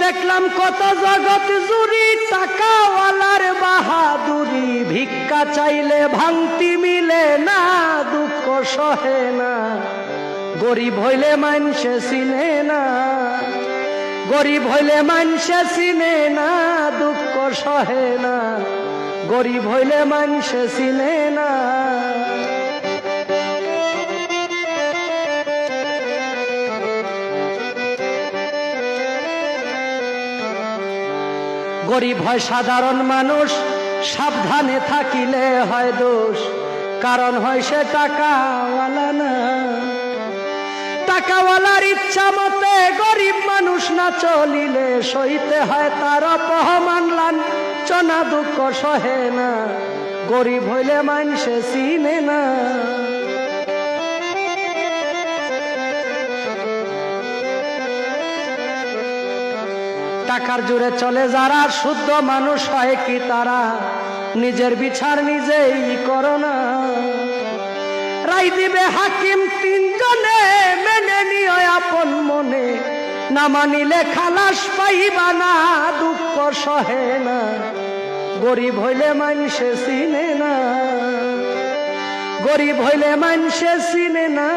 দেখলাম কত জগৎ জুড়ি টাকাওয়ালার বাহাদুরি, ভিক্ষা চাইলে ভাঙতি মিলে না, দুঃখ সহে না, গরিব হইলে মানসে চিনে না, গরিব হইলে মানসে চিনে না, দুঃখ সহে না, গরিব হইলে মানসে চিনে না। গরিব হয় সাধারণ মানুষ, সাবধানে থাকিলে হয় দোষ, কারণ হয় সে টাকাওয়ালা না। টাকাওয়ালার ইচ্ছা মতে গরিব মানুষ না চলিলে, সইতে হয় তার অপমান লাঞ্ছনা, দুঃখ সহে না, গরিব হইলে মানসে চিনে না। টাকার জোরে চলে যারা, শুদ্ধ মানুষ হয় কি তারা, নিজের বিচার নিজেই করো না। রায় দিবে হাকিম তিনজনে, মেনে নিও আপন মনে, না মানিলে খালাস পাইবা না, দুঃখ সহে না, গরিব হইলে মানসে চিনে না, গরিব হইলে মানসে চিনে না।